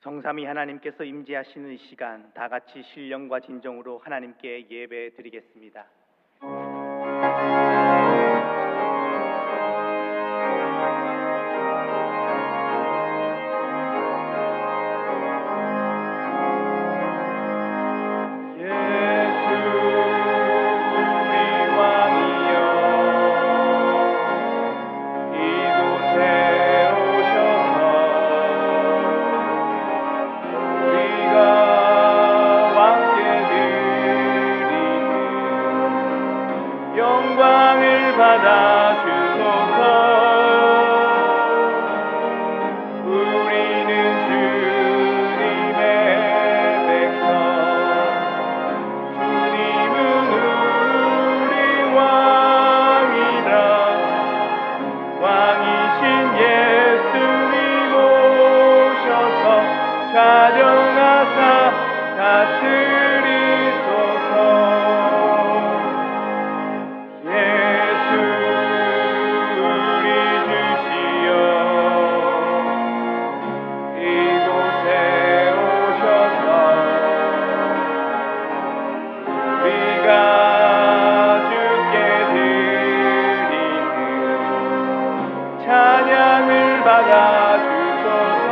성삼위 하나님께서 임재하시는 이 시간 다 같이 신령과 진정으로 하나님께 예배 드리겠습니다. 영광을 받아 주소서. 우리는 주님의 백성, 주님은 우리 왕이라. 왕이신 예수님 오셔서 자정하사 다스리소서. 찬양을 받아 주소서.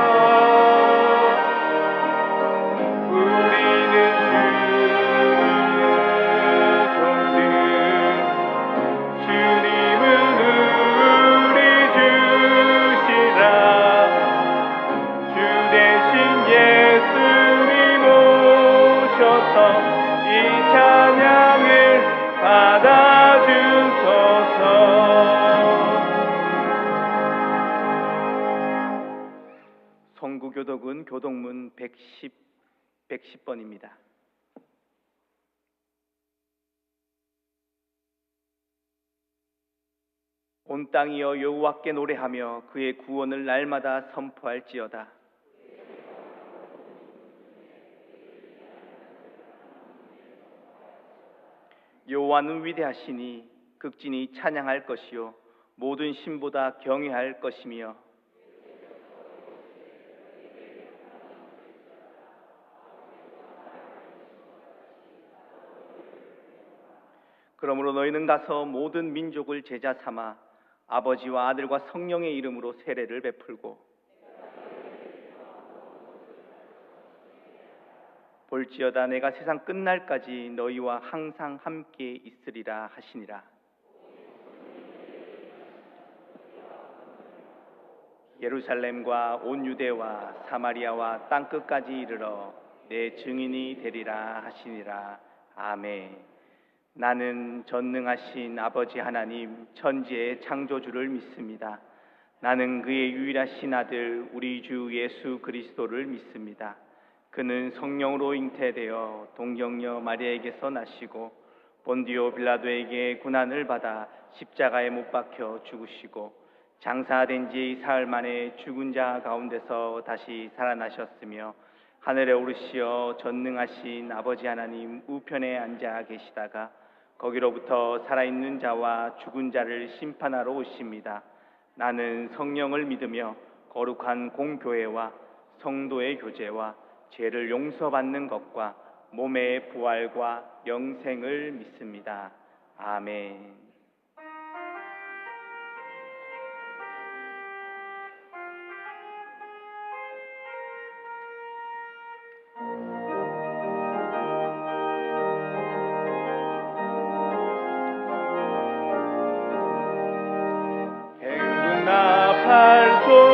우리는 주의 종들, 주님은 우리 주시라. 주 대신 예수님 오셔서 이 찬양을 받아 주소서. 성구교독은 교독문 110번입니다. 온 땅이여 여호와께 노래하며 그의 구원을 날마다 선포할지어다. 여호와는 위대하시니 극진히 찬양할 것이요 모든 신보다 경외할 것이며 그러므로 너희는 가서 모든 민족을 제자 삼아 아버지와 아들과 성령의 이름으로 세례를 베풀고 볼지어다 내가 세상 끝날까지 너희와 항상 함께 있으리라 하시니라. 예루살렘과 온 유대와 사마리아와 땅끝까지 이르러 내 증인이 되리라 하시니라. 아멘. 나는 전능하신 아버지 하나님 천지의 창조주를 믿습니다. 나는 그의 유일하신 아들 우리 주 예수 그리스도를 믿습니다. 그는 성령으로 잉태되어 동정녀 마리아에게서 나시고 본디오 빌라도에게 고난을 받아 십자가에 못 박혀 죽으시고 장사된 지 사흘 만에 죽은 자 가운데서 다시 살아나셨으며 하늘에 오르시어 전능하신 아버지 하나님 우편에 앉아 계시다가 거기로부터 살아있는 자와 죽은 자를 심판하러 오십니다. 나는 성령을 믿으며 거룩한 공교회와 성도의 교제와 죄를 용서받는 것과 몸의 부활과 영생을 믿습니다. 아멘.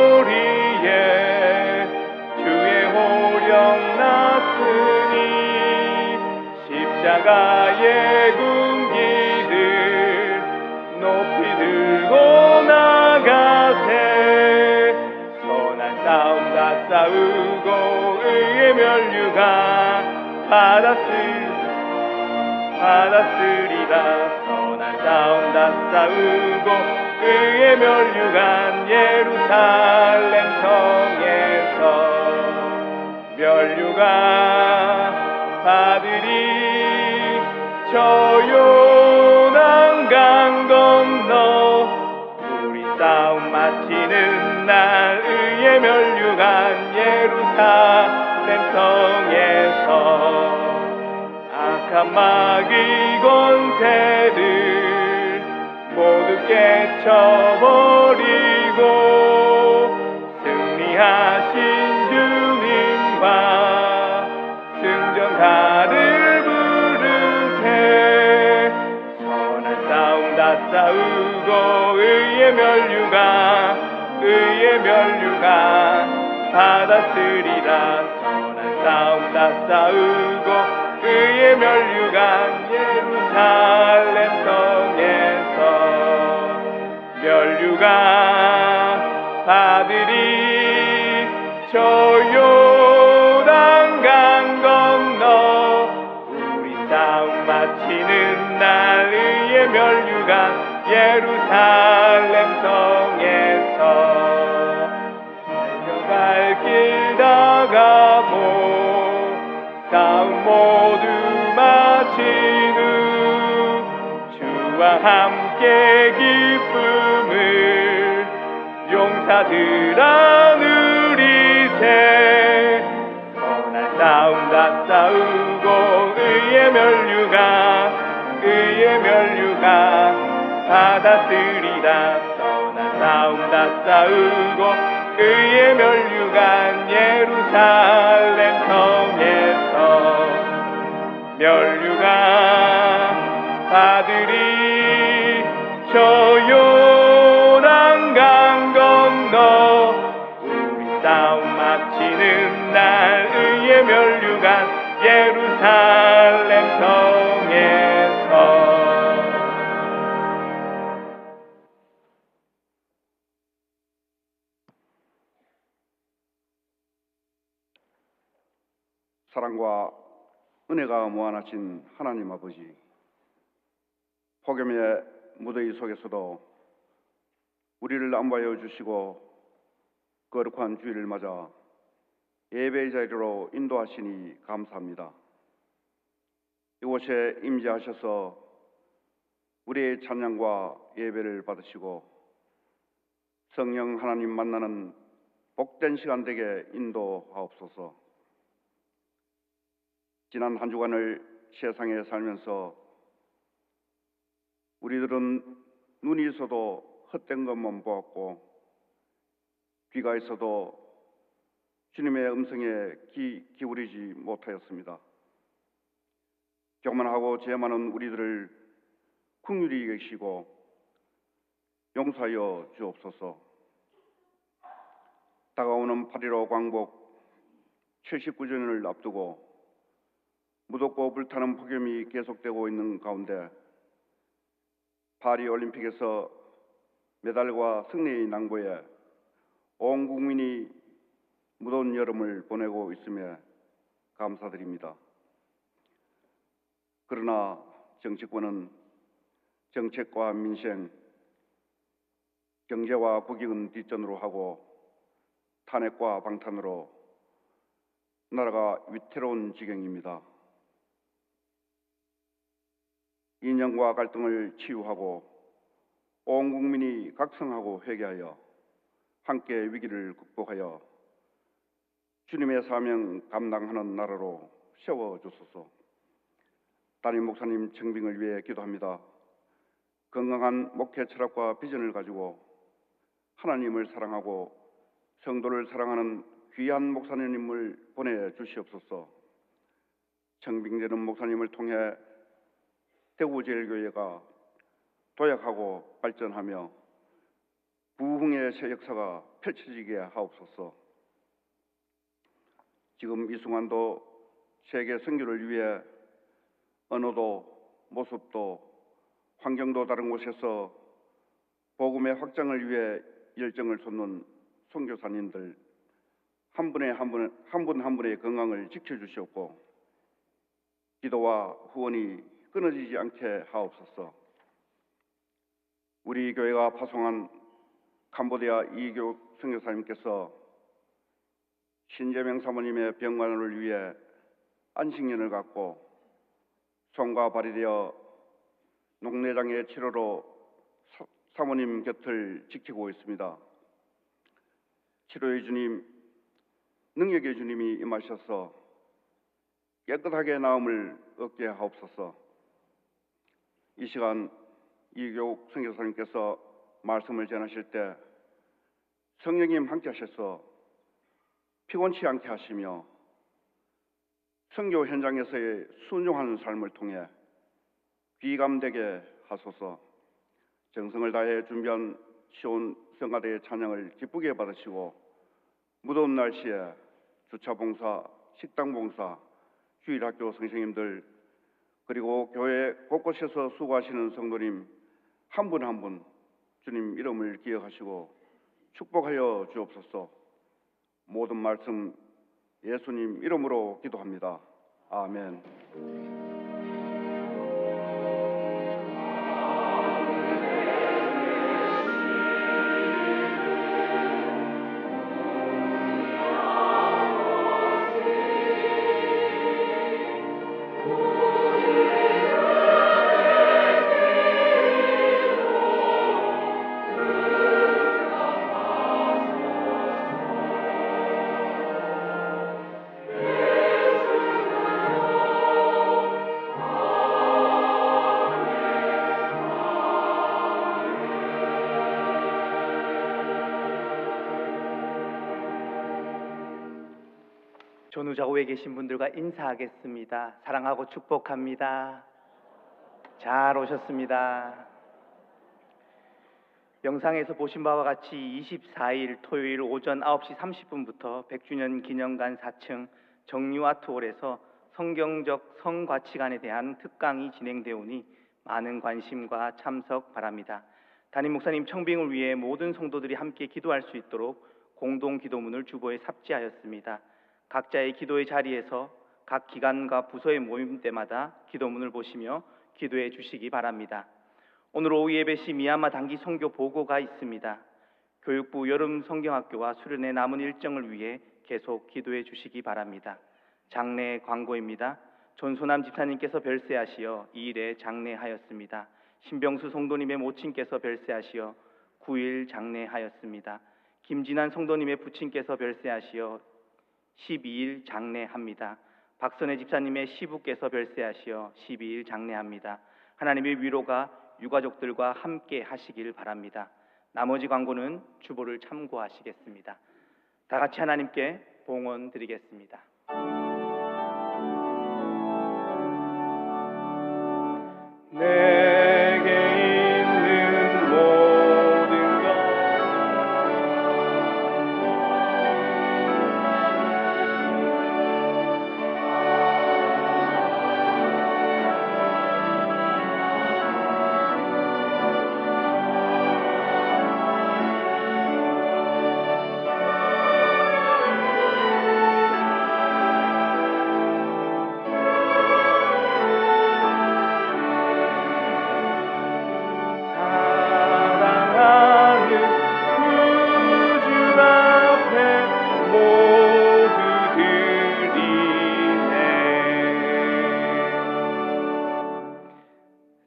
팔소리에 주의 호령 났으니 십자가의 군기를 높이 들고 나가세. 선한 싸움 다 싸우고 의의 면류관 받았으리라. 선한 싸움 다 싸우고 의의 면류관 예루살렘 성에서 면류관 받으리. 저 요단강 건너 우리 싸움 마치는 날 의의 면류관 예루살렘 예루살렘 성에서 악한 마귀 권세들 모두 깨쳐버리고 승리하신 주님과 승전가를 부르세. 선한 싸움 다 싸우고 의의 면류관 받았으리라. 선한 싸움 다 싸우고 의의 면류관 예루살렘 성에서 면류관 받으리. 저 요단 강 건너 우리 싸움 마치는 날 의의 면류관 예루살렘 성에서 달려갈 길 다가고 싸움 모두 마친 후 주와 함께 기쁨을 용사들아 누리세. 선한 싸움 다 싸우고 의의 면류관 받았으리라. 선한 싸움 다 싸우고 의의 면류관 예루살렘 성에서 면류관 받으리. 저 요단 강 건너 우리 싸움 마치는 날 의의 면류관 예루살렘 성에서. 사랑과 은혜가 무한하신 하나님 아버지, 폭염의 무더위 속에서도 우리를 안보하여 주시고 거룩한 주일을 맞아 예배의 자리로 인도하시니 감사합니다. 이곳에 임재하셔서 우리의 찬양과 예배를 받으시고 성령 하나님 만나는 복된 시간 되게 인도하옵소서. 지난 한 주간을 세상에 살면서 우리들은 눈이 있어도 헛된 것만 보았고 귀가 있어도 주님의 음성에 기울이지 못하였습니다. 교만하고 죄 많은 우리들을 긍휼히 여기시고 용서하여 주옵소서. 다가오는 8.15 광복 79주년을 앞두고 무덥고 불타는 폭염이 계속되고 있는 가운데 파리 올림픽에서 메달과 승리의 낭보에 온 국민이 무더운 여름을 보내고 있음에 감사드립니다. 그러나 정치권은 정책과 민생, 경제와 국익은 뒷전으로 하고 탄핵과 방탄으로 나라가 위태로운 지경입니다. 이념과 갈등을 치유하고 온 국민이 각성하고 회개하여 함께 위기를 극복하여 주님의 사명 감당하는 나라로 세워주소서. 담임 목사님 청빙을 위해 기도합니다. 건강한 목회 철학과 비전을 가지고 하나님을 사랑하고 성도를 사랑하는 귀한 목사님을 보내주시옵소서. 청빙되는 목사님을 통해 대구제일교회가 도약하고 발전하며 부흥의 새 역사가 펼쳐지게 하옵소서. 지금 이 순간도 세계 선교를 위해 언어도 모습도 환경도 다른 곳에서 복음의 확장을 위해 열정을 쏟는 선교사님들 한 분의 한 분의 건강을 지켜주시옵고 기도와 후원이 끊어지지 않게 하옵소서. 우리 교회가 파송한 캄보디아 이교육 선교사님께서 신재명 사모님의 병관을 위해 안식년을 갖고 손과 발이 되어 녹내장의 치료로 사모님 곁을 지키고 있습니다. 치료의 주님, 능력의 주님이 임하셔서 깨끗하게 나음을 얻게 하옵소서. 이 시간 이교욱 선교사님께서 말씀을 전하실 때 성령님 함께 하셔서 피곤치 않게 하시며 선교 현장에서의 순종하는 삶을 통해 귀감되게 하소서. 정성을 다해 준비한 시온 성가대의 찬양을 기쁘게 받으시고 무더운 날씨에 주차봉사, 식당봉사, 주일학교 선생님들 그리고 교회 곳곳에서 수고하시는 성도님 한 분 한 분 주님 이름을 기억하시고 축복하여 주옵소서. 모든 말씀 예수님 이름으로 기도합니다. 아멘. 전우좌우에 계신 분들과 인사하겠습니다. 사랑하고 축복합니다. 잘 오셨습니다. 영상에서 보신 바와 같이 24일 토요일 오전 9시 30분부터 100주년 기념관 4층 정유아트홀에서 성경적 성가치관에 대한 특강이 진행되오니 많은 관심과 참석 바랍니다. 담임 목사님 청빙을 위해 모든 성도들이 함께 기도할 수 있도록 공동 기도문을 주보에 삽지하였습니다. 각자의 기도의 자리에서 각 기관과 부서의 모임 때마다 기도문을 보시며 기도해 주시기 바랍니다. 오늘 오후 예배 시 미얀마 단기 선교 보고가 있습니다. 교육부 여름 성경학교와 수련회 남은 일정을 위해 계속 기도해 주시기 바랍니다. 장례 광고입니다. 전소남 집사님께서 별세하시어 2일에 장례하였습니다. 신병수 성도님의 모친께서 별세하시어 9일 장례하였습니다. 김진환 성도님의 부친께서 별세하시어 12일 장례합니다. 박선혜 집사님의 시부께서 별세하시어 12일 장례합니다. 하나님의 위로가 유가족들과 함께 하시길 바랍니다. 나머지 광고는 주보를 참고하시겠습니다. 다 같이 하나님께 봉헌 드리겠습니다. 내게 있는 모든 것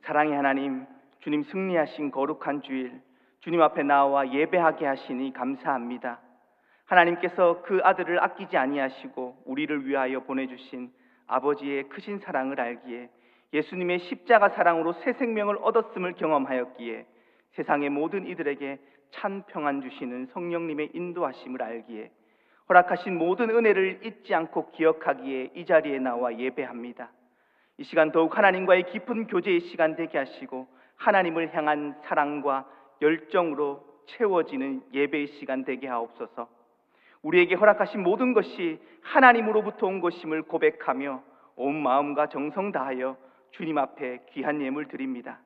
사랑의 하나님, 주님 승리하신 거룩한 주일, 주님 앞에 나와 예배하게 하시니 감사합니다. 하나님께서 그 아들을 아끼지 아니하시고 우리를 위하여 보내주신 아버지의 크신 사랑을 알기에 예수님의 십자가 사랑으로 새 생명을 얻었음을 경험하였기에 세상의 모든 이들에게 찬 평안 주시는 성령님의 인도하심을 알기에 허락하신 모든 은혜를 잊지 않고 기억하기에 이 자리에 나와 예배합니다. 이 시간 더욱 하나님과의 깊은 교제의 시간 되게 하시고 하나님을 향한 사랑과 열정으로 채워지는 예배의 시간 되게 하옵소서. 우리에게 허락하신 모든 것이 하나님으로부터 온 것임을 고백하며 온 마음과 정성 다하여 주님 앞에 귀한 예물 드립니다.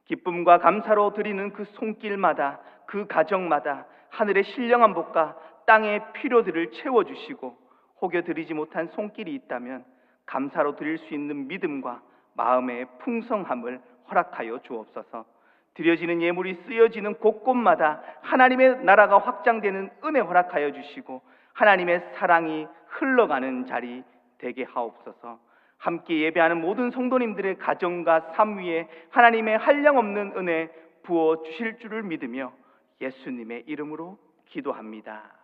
기쁨과 감사로 드리는 그 손길마다, 그 가정마다 하늘의 신령한 복과 땅의 필요들을 채워주시고 혹여 드리지 못한 손길이 있다면 감사로 드릴 수 있는 믿음과 마음의 풍성함을 허락하여 주옵소서. 드려지는 예물이 쓰여지는 곳곳마다 하나님의 나라가 확장되는 은혜 허락하여 주시고 하나님의 사랑이 흘러가는 자리 되게 하옵소서. 함께 예배하는 모든 성도님들의 가정과 삶 위에 하나님의 한량없는 은혜 부어 주실 줄을 믿으며 예수님의 이름으로 기도합니다.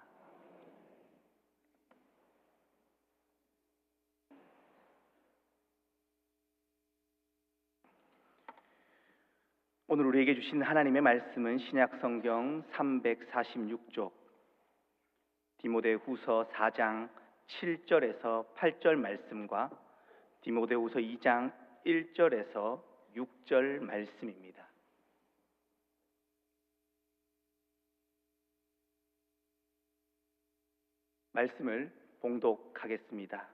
오늘 우리에게 주신 하나님의 말씀은 신약성경 346쪽 디모데후서 4장 7절에서 8절 말씀과 디모데후서 2장 1절에서 6절 말씀입니다. 말씀을 봉독하겠습니다.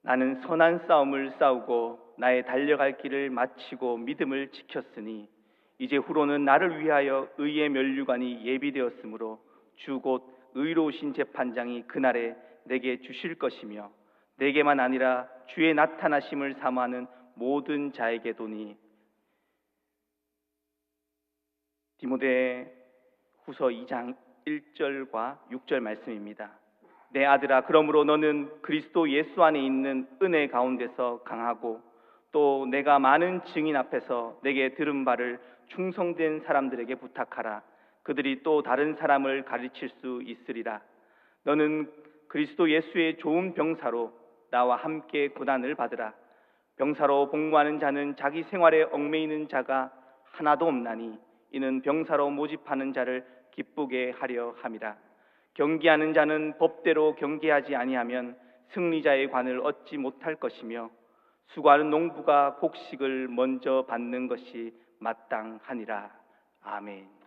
나는 선한 싸움을 싸우고 나의 달려갈 길을 마치고 믿음을 지켰으니 이제 후로는 나를 위하여 의의 면류관이 예비되었으므로 주 곧 의로우신 재판장이 그날에 내게 주실 것이며 내게만 아니라 주의 나타나심을 사모하는 모든 자에게도니. 디모데후서 2장 1절과 6절 말씀입니다. 내 아들아, 그러므로 너는 그리스도 예수 안에 있는 은혜 가운데서 강하고 또 내가 많은 증인 앞에서 내게 들은 바를 충성된 사람들에게 부탁하라. 그들이 또 다른 사람을 가르칠 수 있으리라. 너는 그리스도 예수의 좋은 병사로 나와 함께 고난을 받으라. 병사로 복무하는 자는 자기 생활에 얽매이는 자가 하나도 없나니 이는 병사로 모집하는 자를 기쁘게 하려 함이라. 경계하는 자는 법대로 경계하지 아니하면 승리자의 관을 얻지 못할 것이며 수고하는 농부가 곡식을 먼저 받는 것이 마땅하니라. 아멘.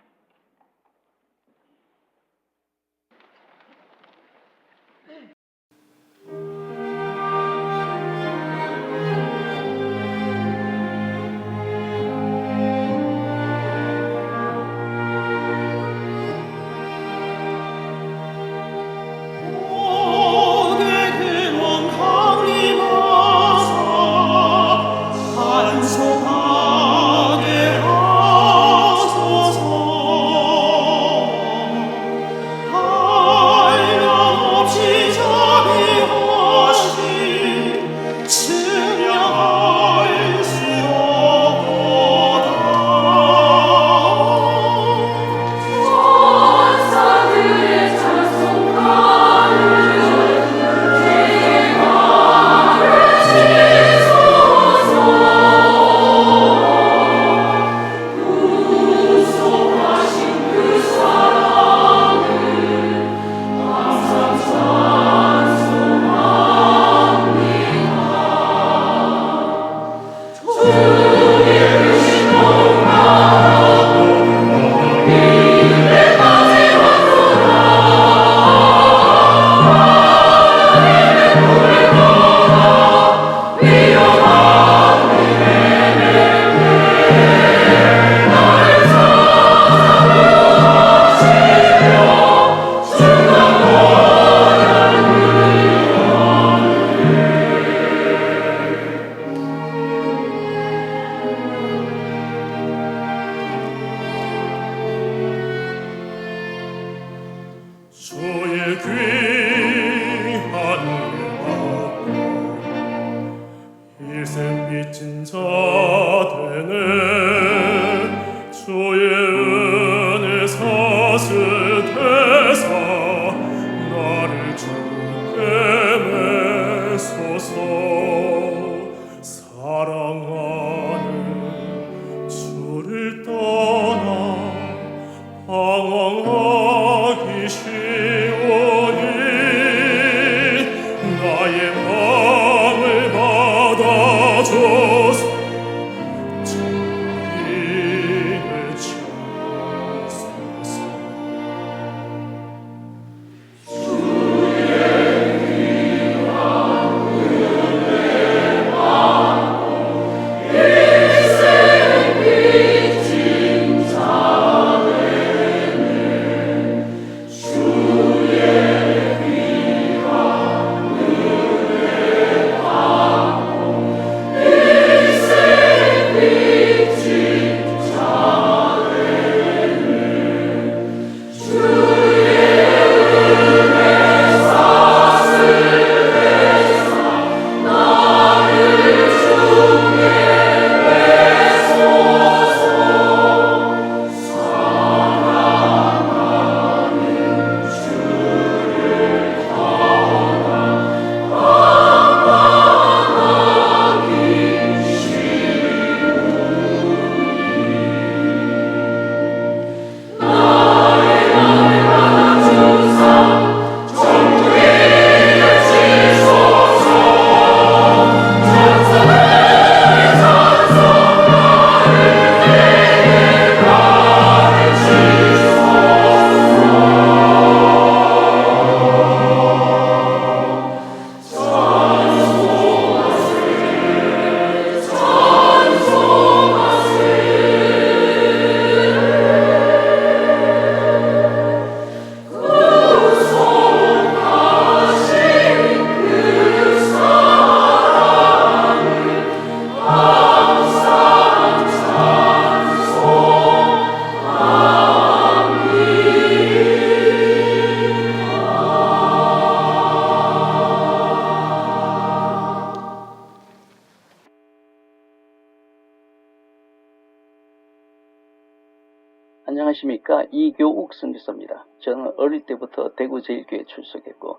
안녕하십니까. 이교욱 선교사입니다. 저는 어릴 때부터 대구제일교회에 출석했고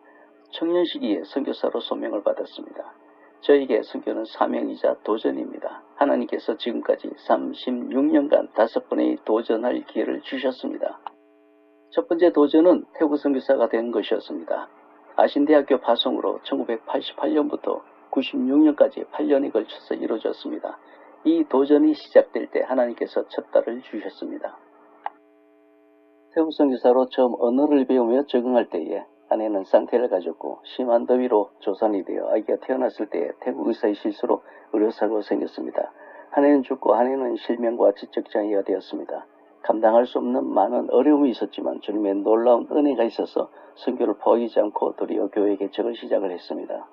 청년 시기에 선교사로 소명을 받았습니다. 저에게 선교는 사명이자 도전입니다. 하나님께서 지금까지 36년간 5번의 도전할 기회를 주셨습니다. 첫 번째 도전은 태국 선교사가 된 것이었습니다. 아신대학교 파송으로 1988년부터 96년까지 8년에 걸쳐서 이루어졌습니다. 이 도전이 시작될 때 하나님께서 첫 딸을 주셨습니다. 태국 선교사로 처음 언어를 배우며 적응할 때에 아내는 쌍태를 가졌고 심한 더위로 조산이 되어 아기가 태어났을 때 태국 의사의 실수로 의료사고가 생겼습니다. 아내는 죽고 아내는 실명과 지적장애가 되었습니다. 감당할 수 없는 많은 어려움이 있었지만 주님의 놀라운 은혜가 있어서 선교를 포기하지 않고 도리어 교회 개척을 시작을 했습니다.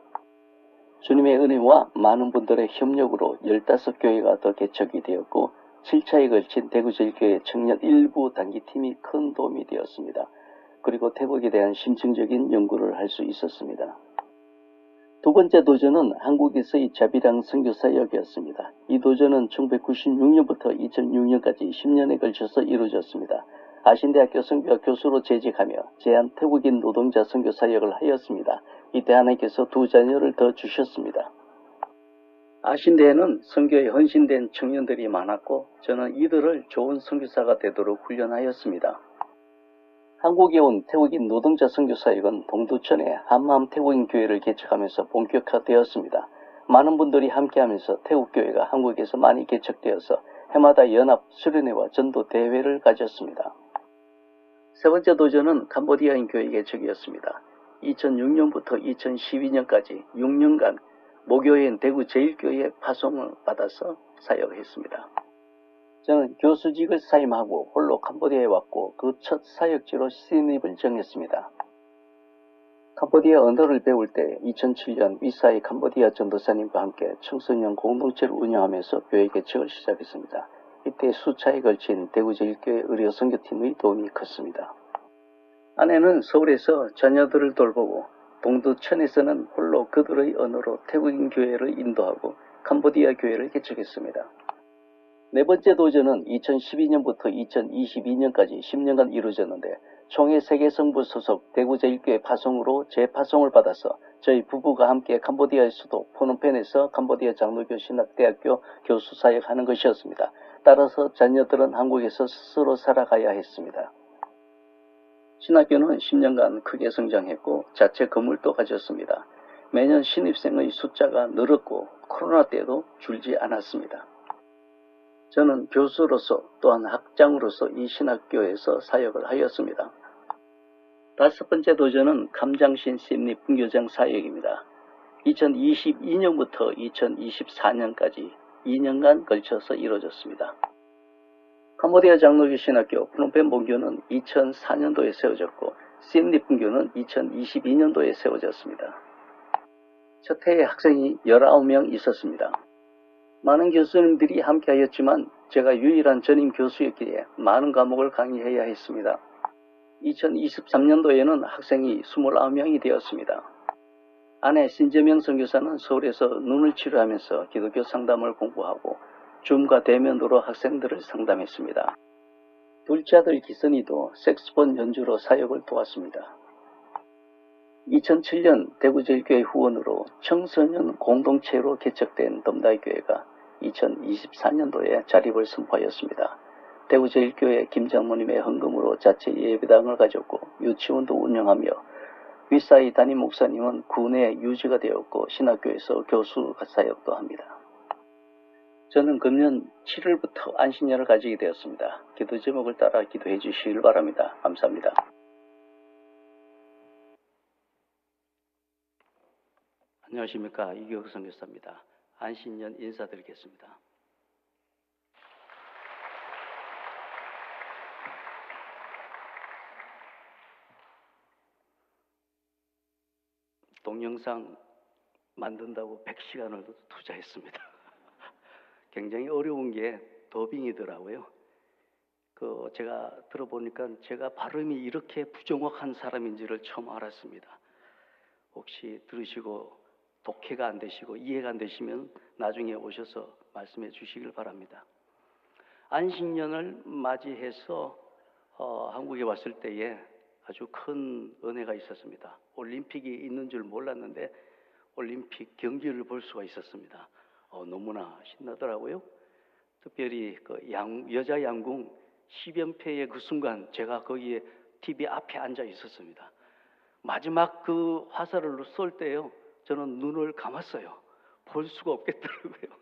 주님의 은혜와 많은 분들의 협력으로 15교회가 더 개척이 되었고 7차에 걸친 대구제일교회 청년 일부 단기팀이 큰 도움이 되었습니다. 그리고 태국에 대한 심층적인 연구를 할 수 있었습니다. 두 번째 도전은 한국에서의 자비랑 선교사역이었습니다. 이 도전은 1996년부터 2006년까지 10년에 걸쳐서 이루어졌습니다. 아신대학교 선교학 교수로 재직하며 제한 태국인 노동자 선교사역을 하였습니다. 이때 하나님께서 2 자녀를 더 주셨습니다. 아신대에는 선교에 헌신된 청년들이 많았고 저는 이들을 좋은 선교사가 되도록 훈련하였습니다. 한국에 온 태국인 노동자 선교사역은 동두천에 한마음 태국인 교회를 개척하면서 본격화되었습니다. 많은 분들이 함께하면서 태국교회가 한국에서 많이 개척되어서 해마다 연합 수련회와 전도 대회를 가졌습니다. 세 번째 도전은 캄보디아인 교회 개척이었습니다. 2006년부터 2012년까지 6년간 모교인 대구 제일교회 파송을 받아서 사역했습니다. 저는 교수직을 사임하고 홀로 캄보디아에 왔고 그 첫 사역지로 시드니를 정했습니다. 캄보디아 언어를 배울 때 2007년 위사의 캄보디아 전도사님과 함께 청소년 공동체를 운영하면서 교회 개척을 시작했습니다. 이때 수차에 걸친 대구제일교회 의료선교팀의 도움이 컸습니다. 아내는 서울에서 자녀들을 돌보고 동두천에서는 홀로 그들의 언어로 태국인 교회를 인도하고 캄보디아 교회를 개척했습니다. 네 번째 도전은 2012년부터 2022년까지 10년간 이루어졌는데 총회 세계성부 소속 대구제일교회 파송으로 재파송을 받아서 저희 부부가 함께 캄보디아의 수도 포놈펜에서 캄보디아 장로교 신학대학교 교수 사역하는 것이었습니다. 따라서 자녀들은 한국에서 스스로 살아가야 했습니다. 신학교는 10년간 크게 성장했고 자체 건물도 가졌습니다. 매년 신입생의 숫자가 늘었고 코로나 때도 줄지 않았습니다. 저는 교수로서 또한 학장으로서 이 신학교에서 사역을 하였습니다. 다섯 번째 도전은 감장신 심리 분교장 사역입니다. 2022년부터 2024년까지 2년간 걸쳐서 이루어졌습니다. 캄보디아 장로교 신학교 프놈펜 본교는 2004년도에 세워졌고 심리 분교는 2022년도에 세워졌습니다. 첫 해에 학생이 19명 있었습니다. 많은 교수님들이 함께하였지만 제가 유일한 전임 교수였기에 많은 과목을 강의해야 했습니다. 2023년도에는 학생이 29명이 되었습니다. 아내 신재명 선교사는 서울에서 눈을 치료하면서 기독교 상담을 공부하고 줌과 대면으로 학생들을 상담했습니다. 둘째 아들 기선이도 색소폰 연주로 사역을 도왔습니다. 2007년 대구제일교회 후원으로 청소년 공동체로 개척된 덤다이교회가 2024년도에 자립을 선포하였습니다. 대구제일교회 김장모님의 헌금으로 자체 예배당을 가졌고 유치원도 운영하며 윗사이 담임 목사님은 군에 유지가 되었고 신학교에서 교수 사역도 합니다. 저는 금년 7월부터 안식년을 가지게 되었습니다. 기도 제목을 따라 기도해 주시길 바랍니다. 감사합니다. 안녕하십니까. 이교욱 선교사입니다. 안식년 인사드리겠습니다. 동영상 만든다고 100시간을 투자했습니다. 굉장히 어려운 게 더빙이더라고요. 제가 들어보니까 제가 발음이 이렇게 부정확한 사람인지를 처음 알았습니다. 혹시 들으시고 독해가 안 되시고 이해가 안 되시면 나중에 오셔서 말씀해 주시길 바랍니다. 안식년을 맞이해서 한국에 왔을 때에 아주 큰 은혜가 있었습니다. 올림픽이 있는 줄 몰랐는데 올림픽 경기를 볼 수가 있었습니다. 너무나 신나더라고요. 특별히 그 여자 양궁 10연패의 그 순간 제가 거기에 TV 앞에 앉아 있었습니다. 마지막 그 화살을 쏠 때요, 저는 눈을 감았어요. 볼 수가 없겠더라고요.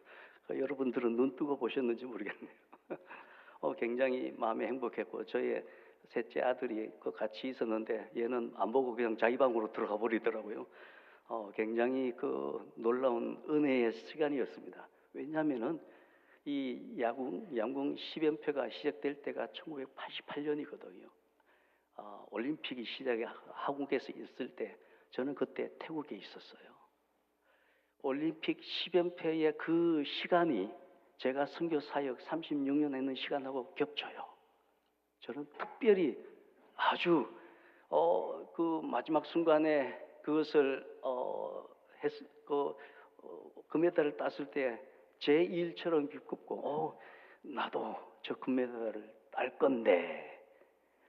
여러분들은 눈 뜨고 보셨는지 모르겠네요. 굉장히 마음이 행복했고, 저의 셋째 아들이 그 같이 있었는데 얘는 안 보고 그냥 자기 방으로 들어가 버리더라고요. 굉장히 그 놀라운 은혜의 시간이었습니다. 왜냐하면은 이 양궁 10연패가 시작될 때가 1988년이거든요. 올림픽이 시작이 한국에서 있을 때 저는 그때 태국에 있었어요. 올림픽 10연패의 그 시간이 제가 선교 사역 36년 했는 시간하고 겹쳐요. 저는 특별히 아주 그 마지막 순간에 그것을 금메달을 땄을 때 제 일처럼 기뻤고, 나도 저 금메달을 딸 건데,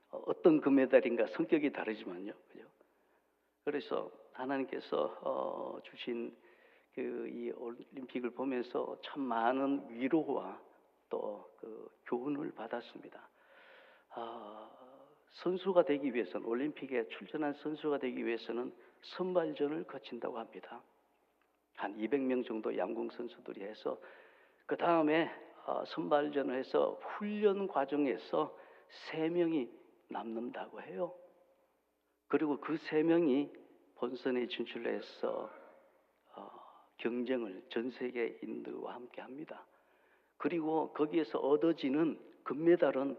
어떤 금메달인가 성격이 다르지만요, 그죠? 그래서 하나님께서 주신 이 올림픽을 보면서 참 많은 위로와 또 그 교훈을 받았습니다. 선수가 되기 위해서는, 올림픽에 출전한 선수가 되기 위해서는 선발전을 거친다고 합니다. 한 200명 정도 양궁 선수들이 해서 그 다음에 선발전을 해서 훈련 과정에서 3명이 남는다고 해요. 그리고 그 3명이 본선에 진출해서 경쟁을 전 세계인들과 함께 합니다. 그리고 거기에서 얻어지는 금메달은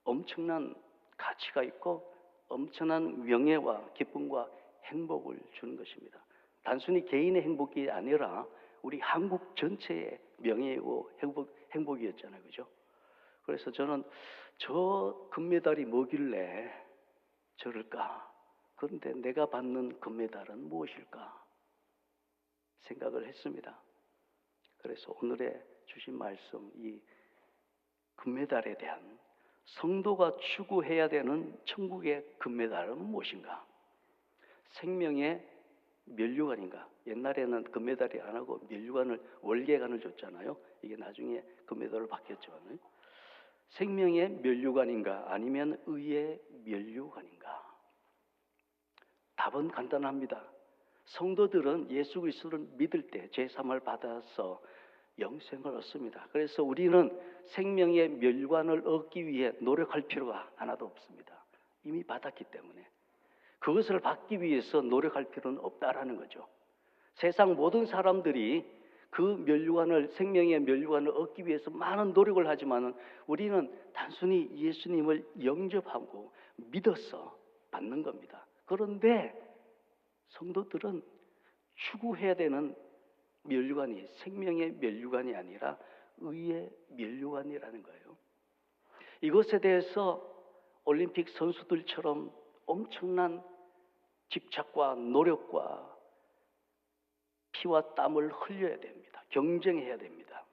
엄청난 가치가 있고 엄청난 명예와 기쁨과 행복을 주는 것입니다. 단순히 개인의 행복이 아니라 우리 한국 전체의 명예고 행복이었잖아요, 그죠? 그래서 저는 저 금메달이 뭐길래 저럴까? 그런데 내가 받는 금메달은 무엇일까? 생각을 했습니다. 그래서 오늘의 주신 말씀, 이 금메달에 대한, 성도가 추구해야 되는 천국의 금메달은 무엇인가? 생명의 면류관인가? 옛날에는 금메달이 안 하고 면류관을, 월계관을 줬잖아요. 이게 나중에 금메달로 바뀌었지만, 생명의 면류관인가 아니면 의의 면류관인가? 답은 간단합니다. 성도들은 예수 그리스도를 믿을 때 제3을 받아서 영생을 얻습니다. 그래서 우리는 생명의 면류관을 얻기 위해 노력할 필요가 하나도 없습니다. 이미 받았기 때문에 그것을 받기 위해서 노력할 필요는 없다라는 거죠. 세상 모든 사람들이 그 면류관을, 생명의 면류관을 얻기 위해서 많은 노력을 하지만 우리는 단순히 예수님을 영접하고 믿어서 받는 겁니다. 그런데 성도들은 추구해야 되는 면류관이 생명의 면류관이 아니라 의의 면류관이라는 거예요. 이것에 대해서 올림픽 선수들처럼 엄청난 집착과 노력과 피와 땀을 흘려야 됩니다. 경쟁해야 됩니다.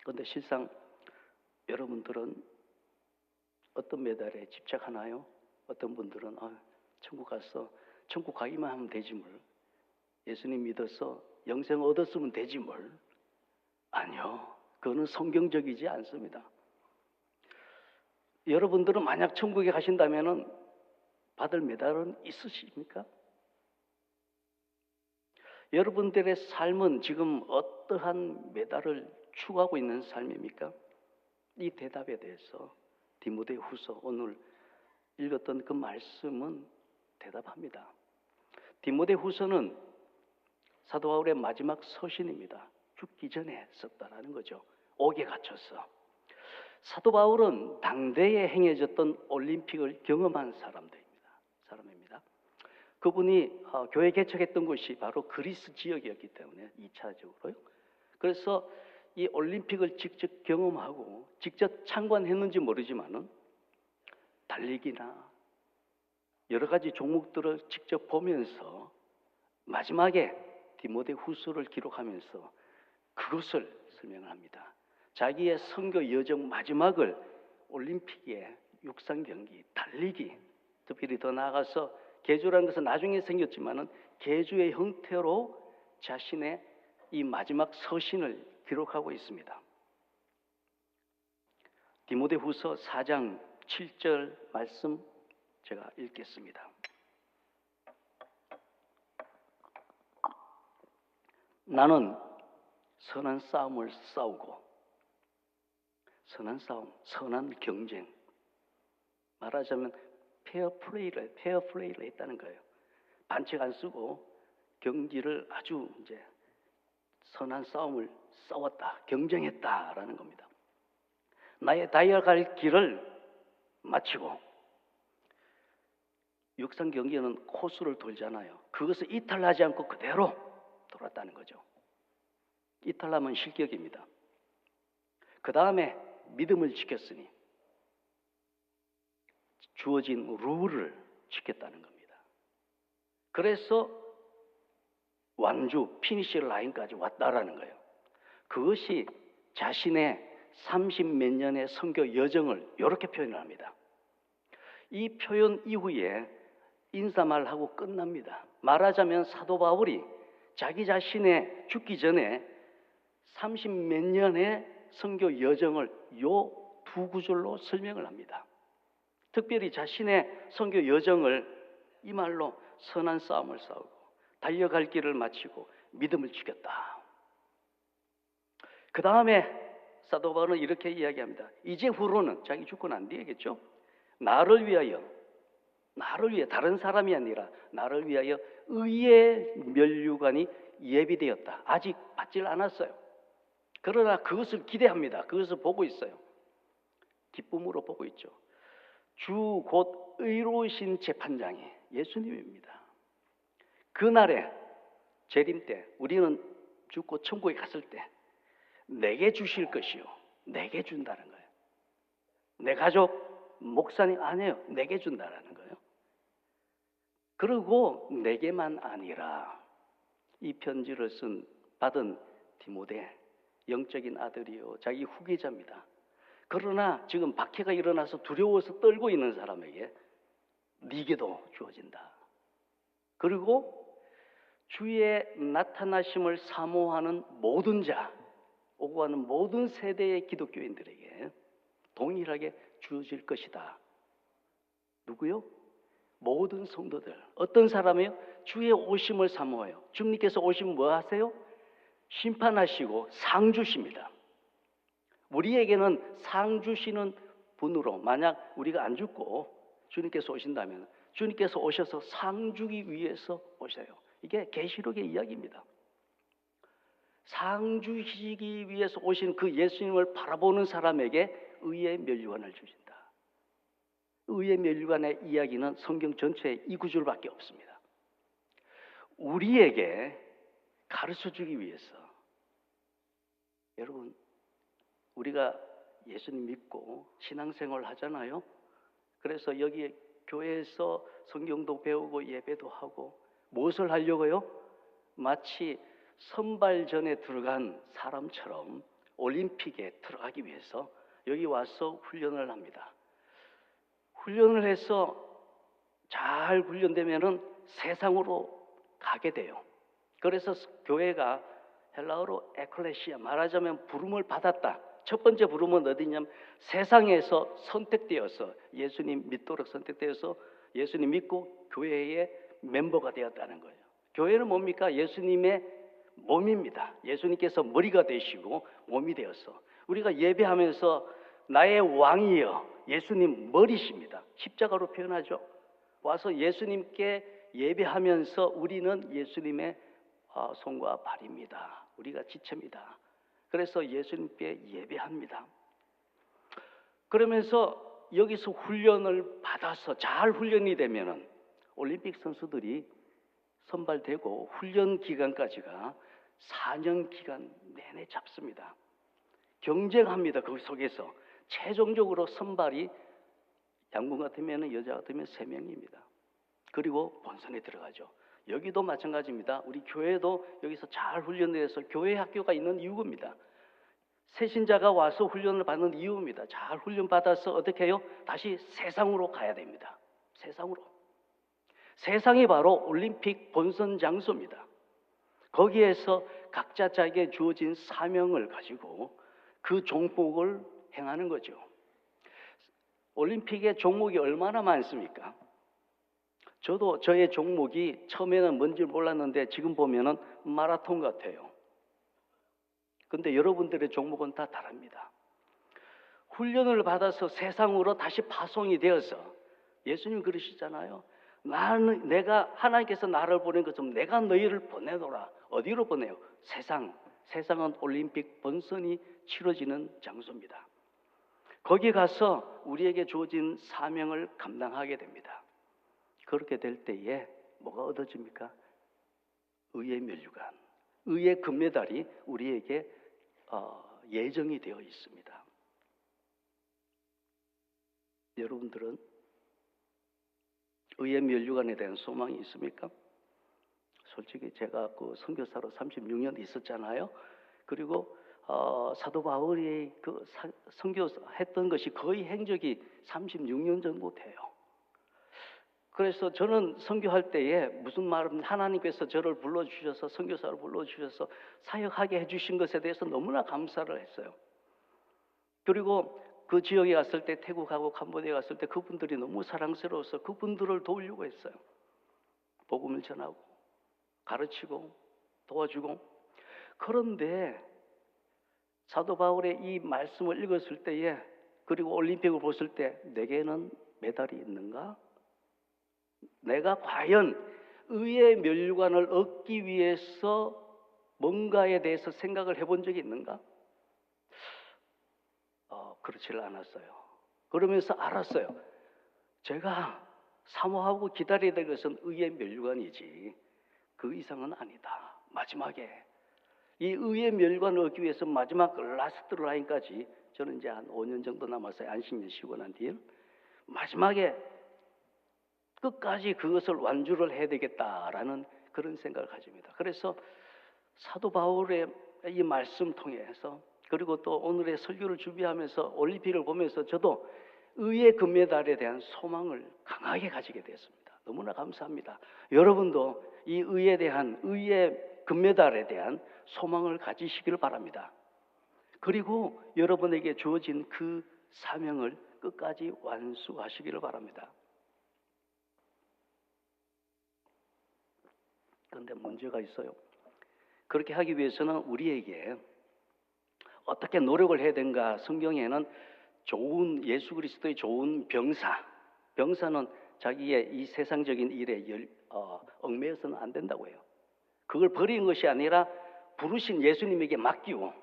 그런데 실상 여러분들은 어떤 메달에 집착하나요? 어떤 분들은 천국 가서 천국 가기만 하면 되지 뭘. 예수님 믿어서 영생 얻었으면 되지 뭘. 아니요. 그거는 성경적이지 않습니다. 여러분들은 만약 천국에 가신다면 받을 메달은 있으십니까? 여러분들의 삶은 지금 어떠한 메달을 추구하고 있는 삶입니까? 이 대답에 대해서 디모데후서 오늘 읽었던 그 말씀은 대답합니다. 디모데후서는 사도 바울의 마지막 서신입니다. 죽기 전에 썼다라는 거죠. 옥에 갇혀서. 사도 바울은 당대에 행해졌던 올림픽을 경험한 사람입니다. 그분이 교회 개척했던 곳이 바로 그리스 지역이었기 때문에 2차적으로요. 그래서 이 올림픽을 직접 경험하고 직접 참관했는지 모르지만은 달리기나 여러 가지 종목들을 직접 보면서 마지막에 디모데후서를 기록하면서 그것을 설명을 합니다. 자기의 선교 여정 마지막을 올림픽에 육상 경기, 달리기, 특별히 더 나아가서 계주라는 것은 나중에 생겼지만은 계주의 형태로 자신의 이 마지막 서신을 기록하고 있습니다. 디모데후서 4장 7절 말씀 제가 읽겠습니다. 나는 선한 싸움을 싸우고, 선한 싸움, 선한 경쟁, 말하자면 페어플레이를 했다는 거예요. 반칙 안 쓰고 경기를 아주 이제 선한 싸움을 싸웠다, 경쟁했다라는 겁니다. 나의 다이어갈 길을 마치고, 육상 경기는 코스를 돌잖아요. 그것을 이탈하지 않고 그대로 돌았다는 거죠. 이탈하면 실격입니다. 그 다음에 믿음을 지켰으니 주어진 룰을 지켰다는 겁니다. 그래서 완주 피니시 라인까지 왔다라는 거예요. 그것이 자신의 30몇 년의 선교 여정을 이렇게 표현을 합니다. 이 표현 이후에 인사말하고 끝납니다. 말하자면 사도 바울이 자기 자신의 죽기 전에 30몇 년의 선교 여정을 요 두 구절로 설명을 합니다. 특별히 자신의 선교 여정을 이 말로 선한 싸움을 싸우고 달려갈 길을 마치고 믿음을 지켰다. 그 다음에 사도 바울은 이렇게 이야기합니다. 이제 후로는, 자기 죽고 난 뒤에겠죠, 나를 위해 다른 사람이 아니라 나를 위하여 의의 면류관이 예비되었다. 아직 받질 않았어요. 그러나 그것을 기대합니다. 그것을 보고 있어요. 기쁨으로 보고 있죠. 주 곧 의로우신 재판장이 예수님입니다. 그날에 재림 때 우리는 죽고 천국에 갔을 때 내게 주실 것이요, 내게 준다는 거예요. 내 가족, 목사님 아니에요. 내게 준다라는 거예요. 그리고 내게만 아니라 이 편지를 받은 디모데, 영적인 아들이요, 자기 후계자입니다. 그러나 지금 박해가 일어나서 두려워서 떨고 있는 사람에게 네게도 주어진다. 그리고 주의 나타나심을 사모하는 모든 자, 오고 가는 모든 세대의 기독교인들에게 동일하게 주어질 것이다. 누구요? 모든 성도들. 어떤 사람이요? 주의 오심을 사모해요. 주님께서 오시면 뭐 하세요? 심판하시고 상 주십니다. 우리에게는 상 주시는 분으로, 만약 우리가 안 죽고 주님께서 오신다면 주님께서 오셔서 상 주기 위해서 오셔요. 이게 계시록의 이야기입니다. 상 주시기 위해서 오신 그 예수님을 바라보는 사람에게 의의 면류관을 주신다. 의의 면류관의 이야기는 성경 전체에 이 구절밖에 없습니다. 우리에게 가르쳐주기 위해서, 여러분, 우리가 예수님 믿고 신앙생활 하잖아요. 그래서 여기 교회에서 성경도 배우고 예배도 하고 무엇을 하려고요? 마치 선발전에 들어간 사람처럼 올림픽에 들어가기 위해서 여기 와서 훈련을 합니다. 훈련을 해서 잘 훈련되면은 세상으로 가게 돼요. 그래서 교회가 헬라어로 에클레시아, 말하자면 부름을 받았다. 첫 번째 부름은 어디냐면 세상에서 선택되어서 예수님 믿도록 선택되어서 예수님 믿고 교회의 멤버가 되었다는 거예요. 교회는 뭡니까? 예수님의 몸입니다. 예수님께서 머리가 되시고 몸이 되어서 우리가 예배하면서 나의 왕이여, 예수님 머리십니다. 십자가로 표현하죠. 와서 예수님께 예배하면서 우리는 예수님의 손과 발입니다. 우리가 지체입니다. 그래서 예수님께 예배합니다. 그러면서 여기서 훈련을 받아서 잘 훈련이 되면은 올림픽 선수들이 선발되고 훈련 기간까지가 4년 기간 내내 잡습니다. 경쟁합니다. 그 속에서 최종적으로 선발이 양궁 같으면, 여자 같으면 3명입니다. 그리고 본선에 들어가죠. 여기도 마찬가지입니다. 우리 교회도 여기서 잘 훈련돼서 교회 학교가 있는 이유입니다. 새신자가 와서 훈련을 받는 이유입니다. 잘 훈련받아서 어떻게 해요? 다시 세상으로 가야 됩니다. 세상으로. 세상이 바로 올림픽 본선 장소입니다. 거기에서 각자 자기에게 주어진 사명을 가지고 그 종목을 행하는 거죠. 올림픽의 종목이 얼마나 많습니까? 저도 저의 종목이 처음에는 뭔지 몰랐는데 지금 보면은 마라톤 같아요. 근데 여러분들의 종목은 다 다릅니다. 훈련을 받아서 세상으로 다시 파송이 되어서 예수님 그러시잖아요. 내가 하나님께서 나를 보낸 것처럼 내가 너희를 보내노라. 어디로 보내요? 세상. 세상은 올림픽 본선이 치러지는 장소입니다. 거기 가서 우리에게 주어진 사명을 감당하게 됩니다. 그렇게 될 때에 뭐가 얻어집니까? 의의 면류관, 의의 금메달이 우리에게 예정이 되어 있습니다. 여러분들은 의의 면류관에 대한 소망이 있습니까? 솔직히 제가 그 선교사로 36년 있었잖아요. 그리고 사도 바울이 그 선교했던 것이 거의 행적이 36년 전부터 돼요. 그래서 저는 선교할 때에 무슨 말은 하나님께서 저를 불러주셔서 선교사를 불러주셔서 사역하게 해주신 것에 대해서 너무나 감사를 했어요. 그리고 그 지역에 갔을 때 태국하고 캄보디아 갔을 때 그분들이 너무 사랑스러워서 그분들을 도우려고 했어요. 복음을 전하고 가르치고 도와주고. 그런데 사도 바울의 이 말씀을 읽었을 때에 그리고 올림픽을 보실 때 내게는 메달이 있는가? 내가 과연 의의 면류관을 얻기 위해서 뭔가에 대해서 생각을 해본 적이 있는가? 그렇지를 않았어요. 그러면서 알았어요. 제가 사모하고 기다려야 될 것은 의의 면류관이지 그 이상은 아니다. 마지막에 이 의의 면류관을 얻기 위해서 마지막 라스트 라인까지 저는 이제 한 5년 정도 남았어요. 안식년 쉬고 난 뒤에 마지막에 끝까지 그것을 완주를 해야 되겠다라는 그런 생각을 가집니다. 그래서 사도 바울의 이 말씀 통해서 그리고 또 오늘의 설교를 준비하면서 올림픽을 보면서 저도 의의 금메달에 대한 소망을 강하게 가지게 되었습니다. 너무나 감사합니다. 여러분도 이 의에 대한 의의 금메달에 대한 소망을 가지시기를 바랍니다. 그리고 여러분에게 주어진 그 사명을 끝까지 완수하시기를 바랍니다. 그런데 문제가 있어요. 그렇게 하기 위해서는 우리에게 어떻게 노력을 해야 되는가? 성경에는 좋은 예수 그리스도의 좋은 병사는 자기의 이 세상적인 일에 얽매여서는 안 된다고 해요. 그걸 버리는 것이 아니라 부르신 예수님에게 맡기고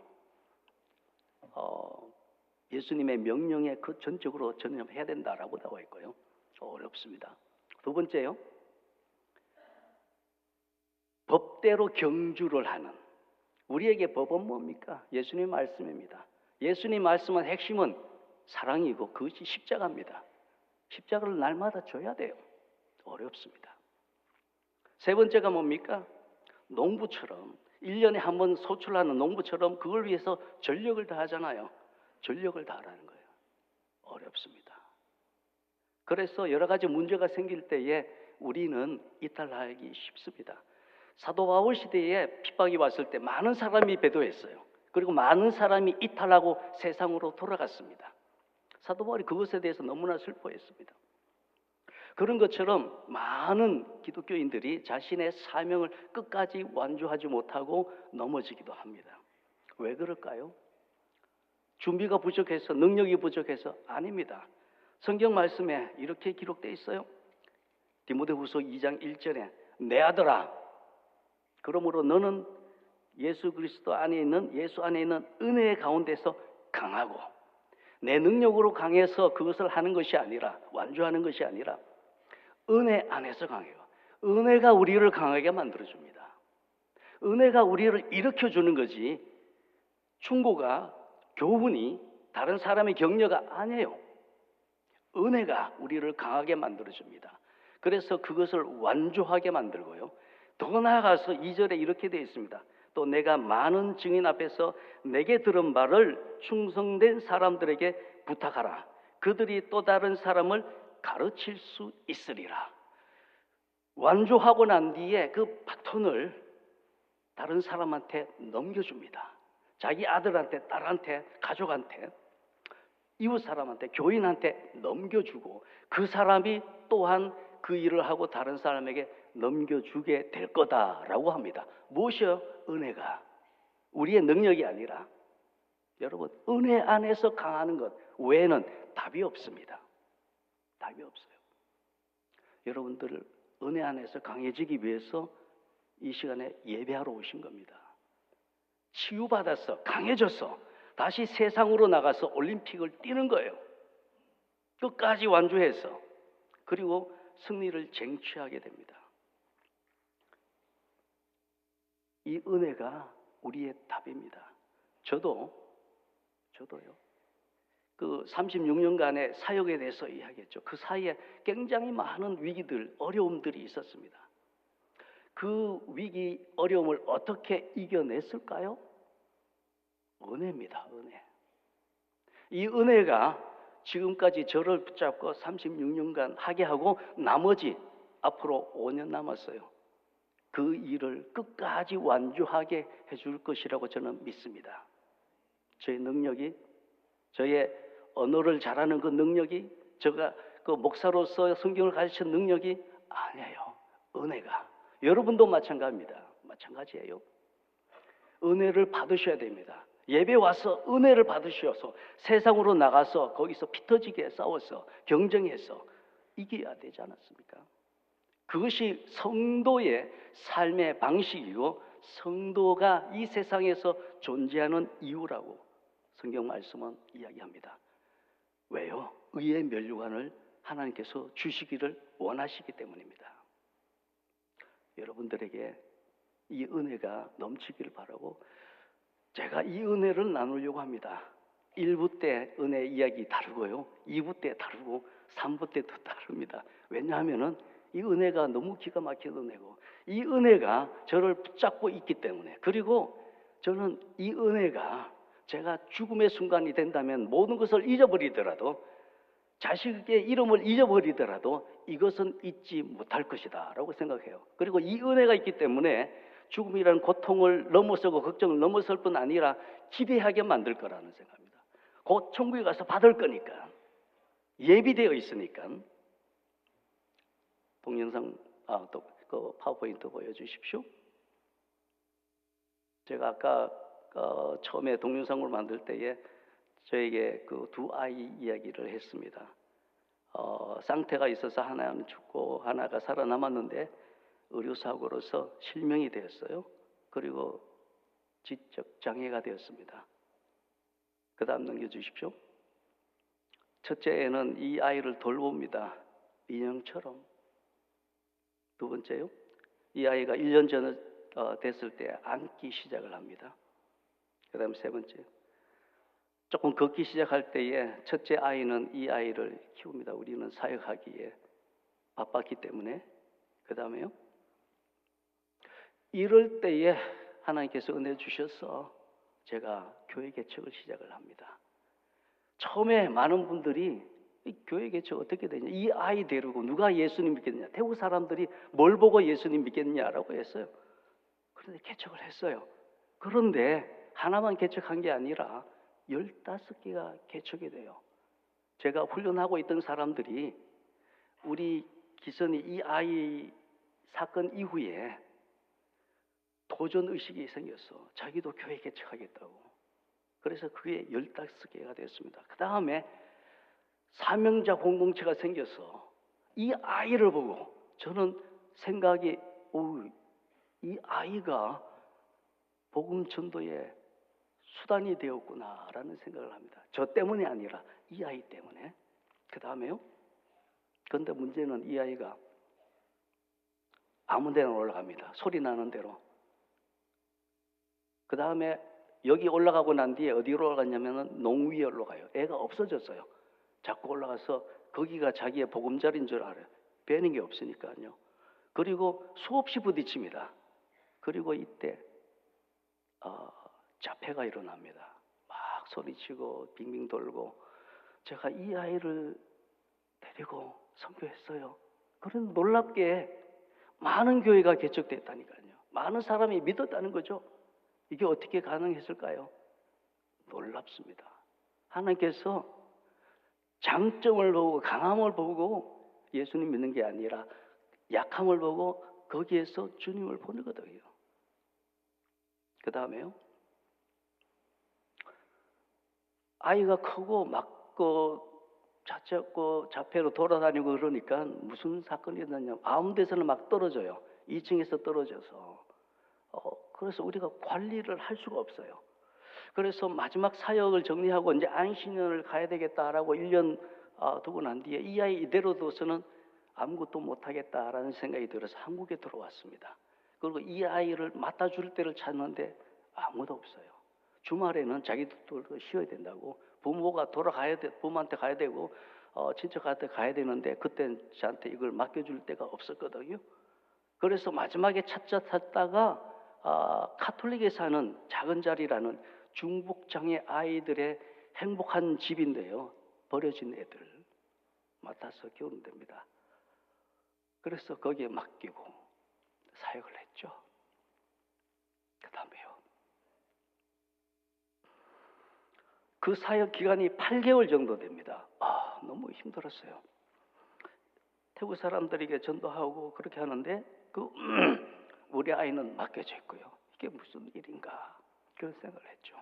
예수님의 명령에 그 전적으로 전념해야 된다라고 나와 있고요. 어렵습니다. 두 번째요. 법대로 경주를 하는. 우리에게 법은 뭡니까? 예수님 말씀입니다. 예수님 말씀은 핵심은 사랑이고 그것이 십자가입니다. 십자가를 날마다 줘야 돼요. 어렵습니다. 세 번째가 뭡니까? 농부처럼 1년에 한 번 소출하는 농부처럼 그걸 위해서 전력을 다하잖아요. 전력을 다하라는 거예요. 어렵습니다. 그래서 여러 가지 문제가 생길 때에 우리는 이탈하기 쉽습니다. 사도 바울 시대에 핍박이 왔을 때 많은 사람이 배도했어요. 그리고 많은 사람이 이탈하고 세상으로 돌아갔습니다. 사도 바울이 그것에 대해서 너무나 슬퍼했습니다. 그런 것처럼 많은 기독교인들이 자신의 사명을 끝까지 완주하지 못하고 넘어지기도 합니다. 왜 그럴까요? 준비가 부족해서, 능력이 부족해서? 아닙니다. 성경 말씀에 이렇게 기록되어 있어요. 디모데후서 2장 1절에 내 아들아, 그러므로 너는 예수 안에 있는 은혜의 가운데서 강하고 내 능력으로 강해서 그것을 하는 것이 아니라 완주하는 것이 아니라 은혜 안에서 강해요. 은혜가 우리를 강하게 만들어줍니다. 은혜가 우리를 일으켜주는 거지 충고가 교훈이 다른 사람의 격려가 아니에요. 은혜가 우리를 강하게 만들어줍니다. 그래서 그것을 완주하게 만들고요. 더 나아가서 2절에 이렇게 되어 있습니다. 또 내가 많은 증인 앞에서 내게 들은 바를 충성된 사람들에게 부탁하라. 그들이 또 다른 사람을 가르칠 수 있으리라. 완주하고 난 뒤에 그 바톤을 다른 사람한테 넘겨줍니다. 자기 아들한테, 딸한테, 가족한테, 이웃 사람한테, 교인한테 넘겨주고 그 사람이 또한 그 일을 하고 다른 사람에게 넘겨주게 될 거다라고 합니다. 무엇이요? 은혜가. 우리의 능력이 아니라 여러분, 은혜 안에서 강하는 것 외에는 답이 없습니다. 답이 없어요. 여러분들 은혜 안에서 강해지기 위해서 이 시간에 예배하러 오신 겁니다. 치유받아서 강해져서 다시 세상으로 나가서 올림픽을 뛰는 거예요. 끝까지 완주해서 그리고 승리를 쟁취하게 됩니다. 이 은혜가 우리의 답입니다. 저도요. 그 36년간의 사역에 대해서 이야기했죠. 그 사이에 굉장히 많은 위기들, 어려움들이 있었습니다. 그 위기, 어려움을 어떻게 이겨냈을까요? 은혜입니다. 은혜. 이 은혜가 지금까지 저를 붙잡고 36년간 하게 하고 나머지 앞으로 5년 남았어요. 그 일을 끝까지 완주하게 해줄 것이라고 저는 믿습니다. 저의 능력이, 저의 언어를 잘하는 그 능력이, 제가 그 목사로서 성경을 가르치는 능력이 아니에요. 은혜가. 여러분도 마찬가지입니다. 마찬가지예요. 은혜를 받으셔야 됩니다. 예배 와서 은혜를 받으셔서 세상으로 나가서 거기서 피 터지게 싸워서 경쟁해서 이겨야 되지 않았습니까? 그것이 성도의 삶의 방식이고 성도가 이 세상에서 존재하는 이유라고 성경 말씀은 이야기합니다. 왜요? 의의 면류관을 하나님께서 주시기를 원하시기 때문입니다. 여러분들에게 이 은혜가 넘치기를 바라고 제가 이 은혜를 나누려고 합니다. 1부 때 은혜 이야기 다르고요. 2부 때 다르고 3부 때도 다릅니다. 왜냐하면 이 은혜가 너무 기가 막힌 은혜고 이 은혜가 저를 붙잡고 있기 때문에, 그리고 저는 이 은혜가 제가 죽음의 순간이 된다면 모든 것을 잊어버리더라도, 자식의 이름을 잊어버리더라도 이것은 잊지 못할 것이다 라고 생각해요. 그리고 이 은혜가 있기 때문에 죽음이라는 고통을 넘어서고 걱정을 넘어설 뿐 아니라 기대하게 만들 거라는 생각입니다. 곧 천국에 가서 받을 거니까, 예비되어 있으니까. 동영상, 또 그 파워포인트 보여주십시오. 제가 아까 처음에 동영상을 만들 때에 저에게 그 두 아이 이야기를 했습니다. 쌍태가 있어서 하나는 죽고 하나가 살아남았는데 의료사고로서 실명이 되었어요. 그리고 지적 장애가 되었습니다. 그 다음 넘겨주십시오. 첫째 애는 이 아이를 돌봅니다. 인형처럼. 두 번째요. 이 아이가 1년 전에 됐을 때 앉기 시작을 합니다. 그 다음 세 번째. 조금 걷기 시작할 때에 첫째 아이는 이 아이를 키웁니다. 우리는 사역하기에 바빴기 때문에. 그 다음에요. 이럴 때에 하나님께서 은혜 주셔서 제가 교회 개척을 시작을 합니다. 처음에 많은 분들이 이 교회 개척 어떻게 되냐, 이 아이 데리고 누가 예수님 믿겠느냐, 태국 사람들이 뭘 보고 예수님 믿겠느냐라고 했어요. 그런데 개척을 했어요. 그런데 하나만 개척한 게 아니라 15개가 개척이 돼요. 제가 훈련하고 있던 사람들이 우리 기선이 이 아이 사건 이후에 도전의식이 생겼어. 자기도 교회 개척하겠다고. 그래서 그게 15개가 됐습니다. 그 다음에 사명자 공동체가 생겨서 이 아이를 보고 저는 생각이, 이 아이가 복음 전도의 수단이 되었구나라는 생각을 합니다. 저 때문이 아니라 이 아이 때문에. 그 다음에요. 그런데 문제는 이 아이가 아무 데나 올라갑니다. 소리 나는 대로. 그 다음에 여기 올라가고 난 뒤에 어디로 올라갔냐면 농위에 올라가요. 애가 없어졌어요. 자꾸 올라가서 거기가 자기의 보금자리인 줄 알아요. 배는 게 없으니까요. 그리고 수없이 부딪힙니다. 그리고 이때 자폐가 일어납니다. 막 소리치고 빙빙 돌고 제가 이 아이를 데리고 선교했어요. 그런 놀랍게 많은 교회가 개척됐다니까요. 많은 사람이 믿었다는 거죠. 이게 어떻게 가능했을까요? 놀랍습니다. 하나님께서 장점을 보고 강함을 보고 예수님 믿는 게 아니라 약함을 보고 거기에서 주님을 보내거든요. 그 다음에요. 아이가 크고 막 자폐로 돌아다니고 그러니까 무슨 사건이 있느냐. 아무 데서는 막 떨어져요. 2층에서 떨어져서. 그래서 우리가 관리를 할 수가 없어요. 그래서 마지막 사역을 정리하고 이제 안식년을 가야 되겠다라고 1년 두고 난 뒤에 이 아이 이대로 둬서는 아무것도 못하겠다라는 생각이 들어서 한국에 들어왔습니다. 그리고 이 아이를 맡아줄 때를 찾는데 아무도 없어요. 주말에는 자기도 쉬어야 된다고 부모가 부모한테 가야 되고 친척한테 가야 되는데 그때는 저한테 이걸 맡겨줄 데가 없었거든요. 그래서 마지막에 찾다가 카톨릭에 사는 작은 자리라는 중복장애 아이들의 행복한 집인데요. 버려진 애들 맡아서 키우는 데입니다. 그래서 거기에 맡기고 사역을 했죠. 그 다음에요. 그 사역 기간이 8개월 정도 됩니다. 너무 힘들었어요. 태국 사람들에게 전도하고 그렇게 하는데 우리 아이는 맡겨져 있고요. 이게 무슨 일인가 그런 생각을 했죠.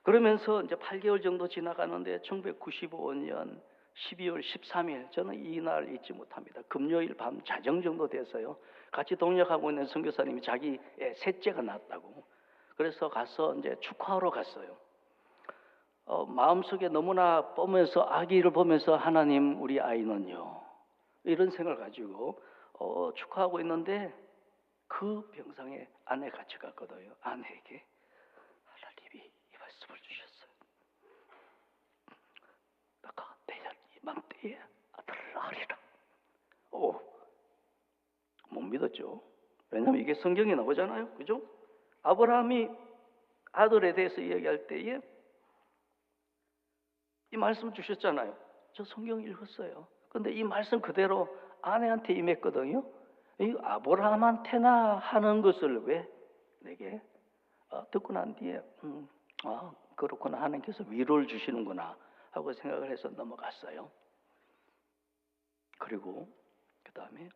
그러면서 이제 8개월 정도 지나가는데 1995년 12월 13일 저는 이날 잊지 못합니다. 금요일 밤 자정 정도 돼서요. 같이 동역하고 있는 선교사님이 자기 셋째가 낳았다고. 그래서 가서 이제 축하하러 갔어요. 마음속에 너무나 아기를 보면서 하나님 우리 아이는요. 이런 생각을 가지고 축하하고 있는데 그 병상에 아내가 같이 갔거든요. 아내에게 하나님이 이 말씀을 주셨어요. 내가 내년 이맘때에 아들을 낳으리라. 못 믿었죠. 왜냐하면 이게 성경에 나오잖아요. 그죠? 아브라함이 아들에 대해서 이야기할 때에 이 말씀 주셨잖아요. 저 성경 읽었어요. 근데 이 말씀 그대로 아내한테 임했거든요. 이 아브라함한테나 하는 것을 왜 내게 듣고 난 뒤에 그렇구나 하나님께서 위로를 주시는구나 하고 생각을 해서 넘어갔어요. 그리고 그 다음에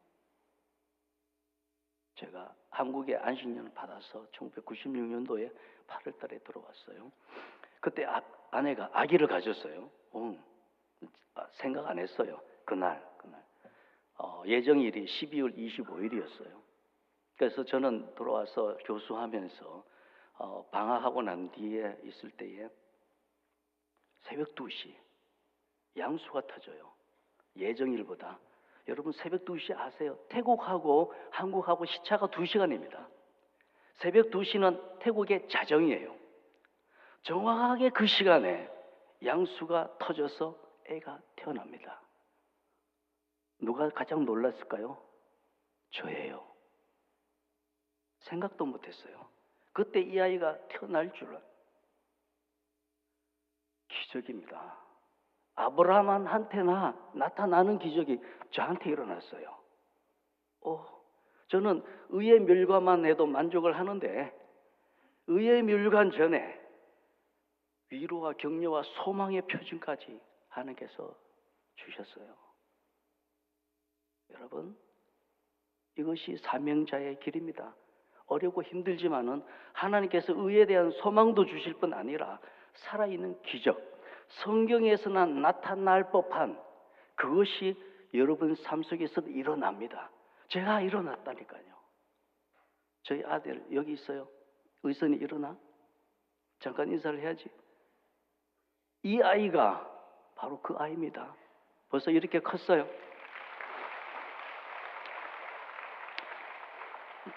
제가 한국에 안식년을 받아서 1996년도에 8월 달에 들어왔어요. 그때 아내가 아기를 가졌어요. 생각 안 했어요. 그날 예정일이 12월 25일이었어요. 그래서 저는 들어와서 교수하면서 방학하고 난 뒤에 있을 때에 새벽 2시 양수가 터져요. 예정일보다. 여러분 새벽 2시 아세요? 태국하고 한국하고 시차가 2시간입니다. 새벽 2시는 태국의 자정이에요. 정확하게 그 시간에 양수가 터져서 애가 태어납니다. 누가 가장 놀랐을까요? 저예요. 생각도 못했어요. 그때 이 아이가 태어날 줄은 기적입니다. 아브라함한테나 나타나는 기적이 저한테 일어났어요. 저는 의의 멸관만 해도 만족을 하는데 의의 멸관 전에 위로와 격려와 소망의 표징까지 하나님께서 주셨어요. 여러분, 이것이 사명자의 길입니다. 어렵고 힘들지만은 하나님께서 의에 대한 소망도 주실 뿐 아니라 살아있는 기적, 성경에서나 나타날 법한 그것이 여러분 삶 속에서도 일어납니다. 제가 일어났다니까요. 저희 아들 여기 있어요. 의선이 일어나? 잠깐 인사를 해야지. 이 아이가 바로 그 아이입니다. 벌써 이렇게 컸어요.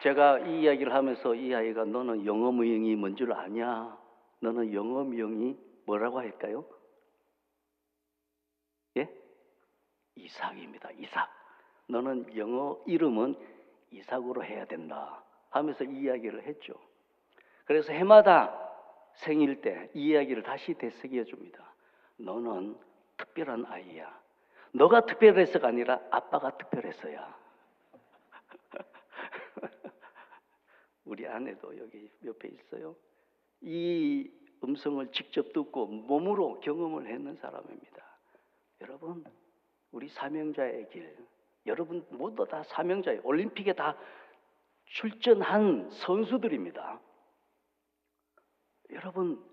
제가 이 이야기를 하면서 이 아이가 너는 영어 미형이 뭔 줄 아냐? 너는 영어 미형이 뭐라고 할까요? 예? 이삭입니다. 이삭. 너는 영어 이름은 이삭으로 해야 된다 하면서 이 이야기를 했죠. 그래서 해마다 생일 때 이 이야기를 다시 되새겨 줍니다. 너는 특별한 아이야. 너가 특별해서가 아니라 아빠가 특별해서야. 우리 아내도 여기 옆에 있어요. 이 음성을 직접 듣고 몸으로 경험을 했는 사람입니다. 여러분, 우리 사명자의 길, 여러분 모두 다 사명자예요. 올림픽에 다 출전한 선수들입니다. 여러분,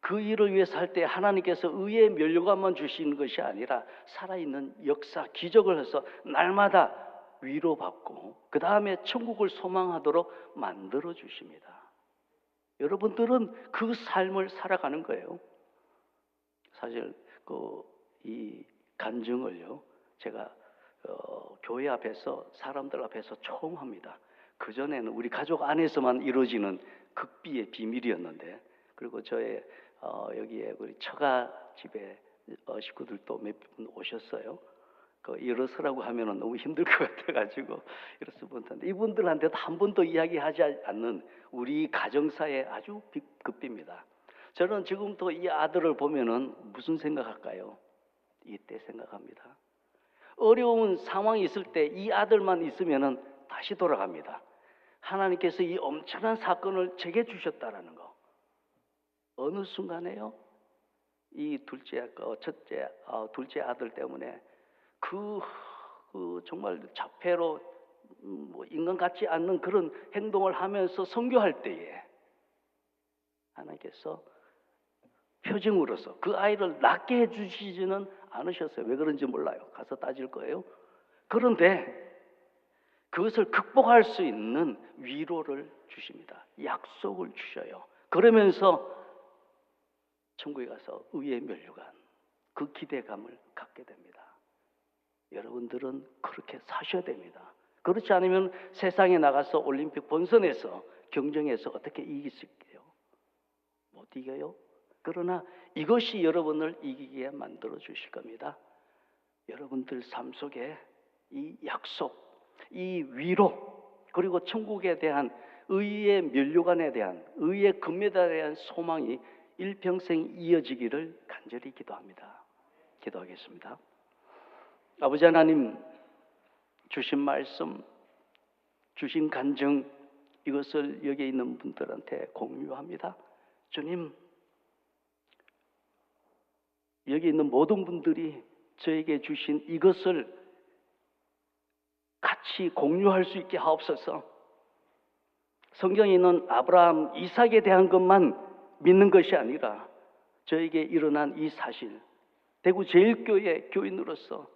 그 일을 위해서 할 때 하나님께서 의의 면류관만 주시는 것이 아니라 살아있는 역사, 기적을 해서 날마다 위로받고 그 다음에 천국을 소망하도록 만들어 주십니다. 여러분들은 그 삶을 살아가는 거예요. 사실 이 간증을요, 제가 교회 앞에서 사람들 앞에서 처음 합니다. 그 전에는 우리 가족 안에서만 이루어지는 극비의 비밀이었는데, 그리고 저의 여기에 우리 처가 집에 식구들도 몇 분 오셨어요. 일어서라고 하면은 너무 힘들 것 같아가지고 일어서 본다는데, 이분들한테도 한 번도 이야기하지 않는 우리 가정사의 아주 급비입니다. 저는 지금도 이 아들을 보면은 무슨 생각할까요? 이때 생각합니다. 어려운 상황이 있을 때 이 아들만 있으면은 다시 돌아갑니다. 하나님께서 이 엄청난 사건을 제게 주셨다라는 거. 어느 순간에요, 이 둘째 아들 때문에 정말 자폐로 인간 같지 않는 그런 행동을 하면서 선교할 때에 하나님께서 표징으로서 그 아이를 낫게 해주시지는 않으셨어요. 왜 그런지 몰라요. 가서 따질 거예요. 그런데 그것을 극복할 수 있는 위로를 주십니다. 약속을 주셔요. 그러면서 천국에 가서 의의 면류관, 그 기대감을 갖게 됩니다. 여러분들은 그렇게 사셔야 됩니다. 그렇지 않으면 세상에 나가서 올림픽 본선에서 경쟁해서 어떻게 이길 수 있게요? 못 이겨요. 그러나 이것이 여러분을 이기게 만들어 주실 겁니다. 여러분들 삶 속에 이 약속, 이 위로, 그리고 천국에 대한 의의 면류관에 대한, 의의 금메달에 대한 소망이 일평생 이어지기를 간절히 기도합니다. 기도하겠습니다. 아버지 하나님, 주신 말씀, 주신 간증, 이것을 여기 있는 분들한테 공유합니다. 주님, 여기 있는 모든 분들이 저에게 주신 이것을 같이 공유할 수 있게 하옵소서. 성경에 있는 아브라함, 이삭에 대한 것만 믿는 것이 아니라 저에게 일어난 이 사실, 대구 제일교회 교인으로서,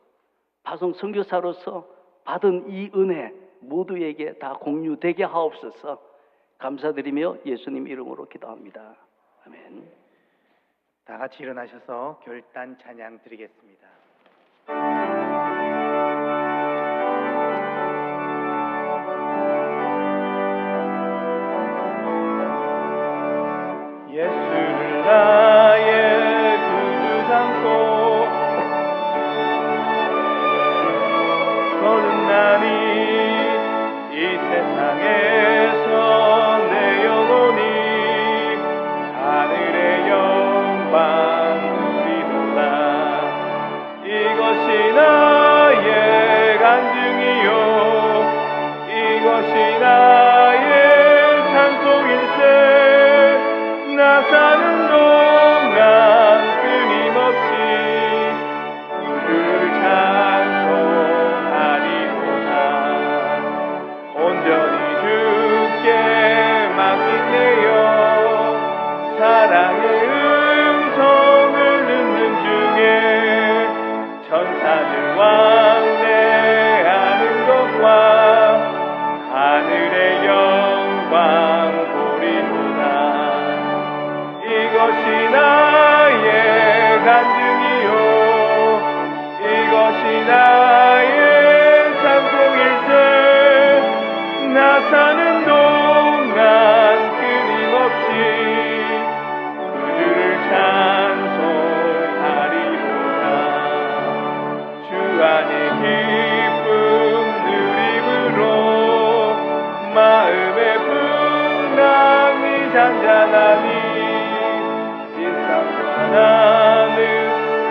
파송 선교사로서 받은 이 은혜 모두에게 다 공유되게 하옵소서. 감사드리며 예수님 이름으로 기도합니다. 아멘. 다 같이 일어나셔서 결단 찬양 드리겠습니다. 예수를 나의 구주 삼고 거듭나니 이 세상에서 내 영혼이 하늘의 영광 누리도다. 이것이 나의 간증이요, 이것이 나의 찬송일세. 나 사는 동안 끊임없이 그를 찬송하리로다. 온전히 주께 맡긴내요. 사랑의 음성을 듣는 중에 천사들 왕래하는 것과 하늘의 영광 보리로다. 이것이 나의 간증이요, 이것이 나의 찬송일세. 나 사는 동안 끊임없이 그 주를 찬송하리로다. 주 안의 기쁨 누림으로 마음의 풍랑이 잔잔하니 세상과 나는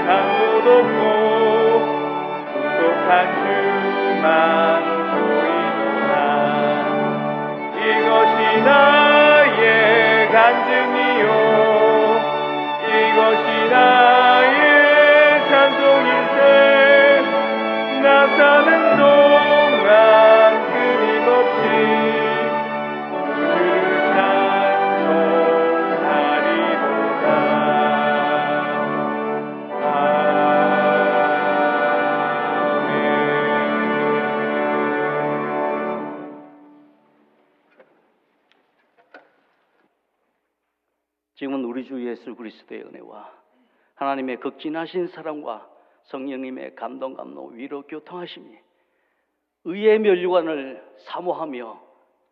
상도 없고 구속한 주만 보이노라. 이것이 나의 간증이요 이것이 나의 찬송일세. 나 사는 동안 끊임없이 주를 찬송하리로다. 아멘. 지금은 우리 주 예수 그리스도의 은혜와 하나님의 극진하신 사랑과 성령님의 감동, 감동, 위로, 교통하심이 의의 면류관을 사모하며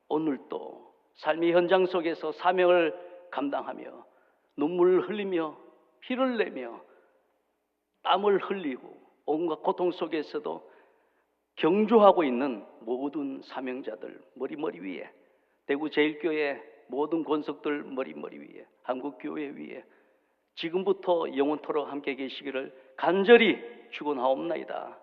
오늘도 삶의 현장 속에서 사명을 감당하며 눈물을 흘리며 피를 내며 땀을 흘리고 온갖 고통 속에서도 경주하고 있는 모든 사명자들 머리 위에, 대구제일교회 모든 권속들 머리 위에, 한국교회 위에 지금부터 영원토록 함께 계시기를 간절히 축원하옵나이다.